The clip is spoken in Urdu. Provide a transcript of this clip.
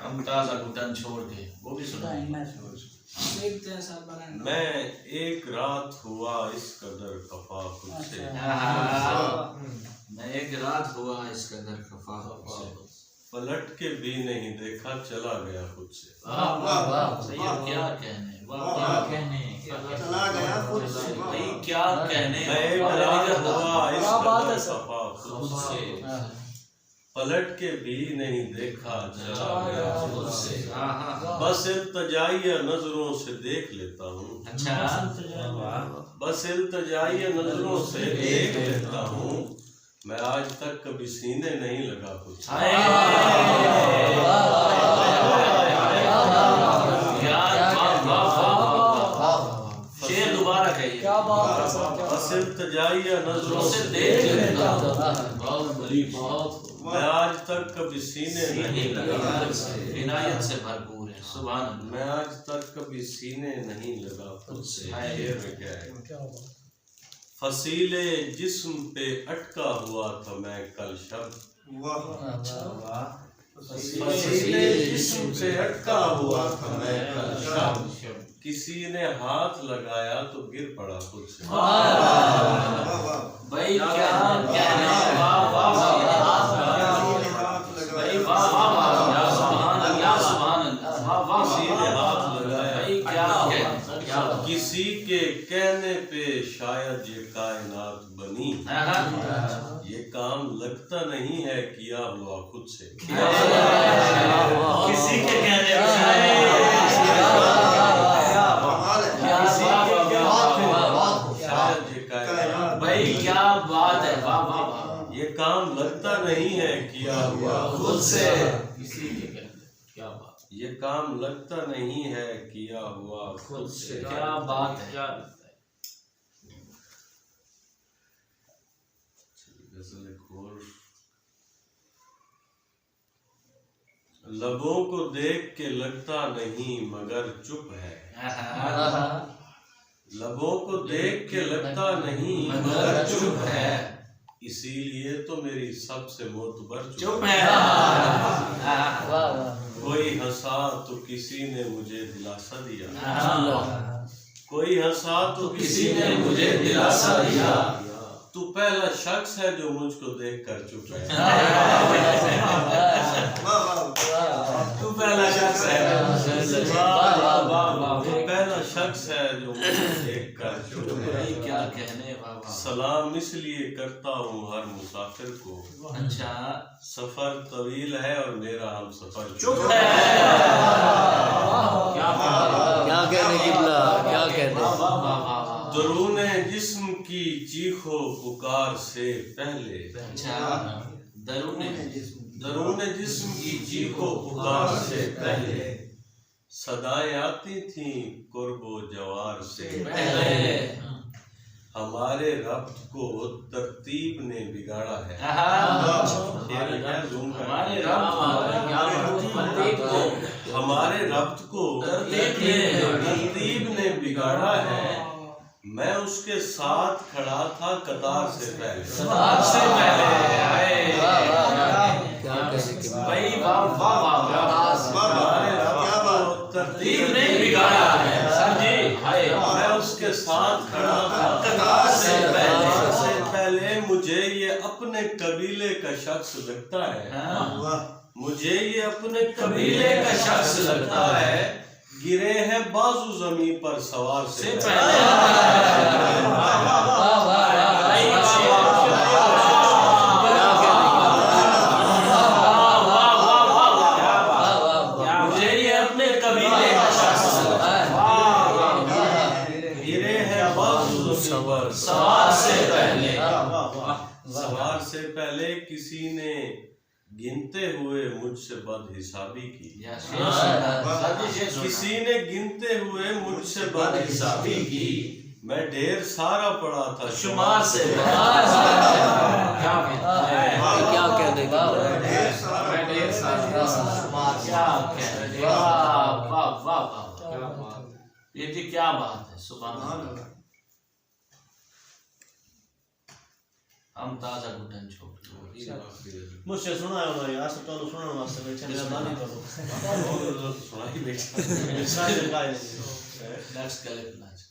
ہم تازہ گھٹن چھوڑ کے وہ بھی سنائیں میں ایک رات ہوا اس قدر خفا خود سے، میں ایک رات ہوا اس قدر خفا خود سے، پلٹ کے بھی نہیں دیکھا چلا گیا خود سے۔ سید کیا کہنے، واہ کہنے، چلا گیا خود سے، بھائی کیا کہنے، میں ایک رات ہوا اس قدر خفا خود سے، پلٹ کے بھی نہیں دیکھا چلا گیا خود سے، بس التجائیہ نظروں سے دیکھ لیتا ہوں، بس التجائیہ نظروں سے دیکھ لیتا ہوں، میں آج تک کبھی سینے نہیں لگا کچھ۔ شیر دوبارہ کہیے، بس التجائیہ نظروں سے دیکھ لیتا ہوں، میں آج تک کبھی سینے نہیں لگا، عنایت سے بھرپور ہے، سبحان اللہ، میں آج تک کبھی سینے نہیں لگا خود سے۔ شعر میں کیا ہے؟ فصیل جسم پہ اٹکا ہوا تھا میں کل شب، فصیل جسم پہ اٹکا ہوا تھا میں کل شب، کسی نے ہاتھ لگایا تو گر پڑا خود سے۔ بھائی کیا کہنے، واہ واہ بھائی، واہ واہ یا سبحان اللہ، یا سبحان اللہ، واہ واہ، کسی نے ہاتھ لگایا، بھائی کیا کہنے، کسی کے کہنے پہ شاید یہ کائنات بنی، یہ کام لگتا نہیں ہے کیا ہوا خود سے۔ کسی کے کہنے پہ بھائی کیا بات ہے، واہ واہ واہ، یہ کام لگتا نہیں ہے کیا ہوا خود سے، کسی کے کہنے، کیا بات، یہ کام لگتا نہیں ہے کیا ہوا خود سے، کیا بات ہے، کیا لگتا ہے، غزل ایک اور۔ لبوں کو دیکھ کے لگتا نہیں مگر چپ ہے، لبوں کو دیکھ کے لگتا نہیں مگر چپ ہے، اسی لیے تو میری سب سے معتبر چپ ہے، کوئی ہنسا تو کسی نے مجھے دلاسا دیا، کوئی ہنسا تو کسی نے مجھے دلاسا دیا، تو پہلا شخص ہے جو مجھ کو دیکھ کر چپ ہے، تو پہلا شخص ہے، تو پہلا شخص ہے جو مجھ کو دیکھ کر چپ ہے۔ کیا کہنے، واہ واہ، سلام اس لیے کرتا ہوں ہر مسافر کو، اچھا سفر طویل ہے اور میرا ہم سفر چپ ہے، کیا کہنے قبلہ، کیا کہنے، درون جسم کی چیخو پکار سے پہلے، اچھا درون جسم کی چیخو پکار سے پہلے، صدائیں آتی تھیں قرب و جوار سے پہلے، ہمارے ربط کو ترتیب نے بگاڑا ہے، ہمارے ربط کو ترتیب نے بگاڑا ہے، میں اس کے ساتھ کھڑا تھا قطار سے پہلے، بھائی واہ واہ واہ، ہمارے ربط کو ترتیب نے بگاڑا ہے، جی ہائے، میں اس کے ساتھ کھڑا تھا قطار سے پہلے، مجھے یہ اپنے قبیلے کا شخص لگتا ہے، مجھے یہ اپنے قبیلے کا شخص لگتا ہے، گرے ہیں بازو زمین پر سوار سے پہلے، مجھے یہ اپنے قبیلے کا شخص لگتا ہے، گرے ہیں بازو زمین پر سوار سے پہلے، سوار سے پہلے کسی نے گنتے ہوئے مجھ سے بد حسابی کی، کسی نے گنتے ہوئے مجھ سے بد حسابی کی، میں ڈھیر سارا پڑا تھا شمار سے کیا کہنے قبلہ، یہ جی کیا بات ہے، سبحان اللہ، ہم تازہ گھٹن چھوڑ مجھ سے سنا ہے انہوں نے آج تو سننے واسطے بیٹھے میرا بانی کرو سنا ہی بیٹھا نیکسٹ کلپ ناچ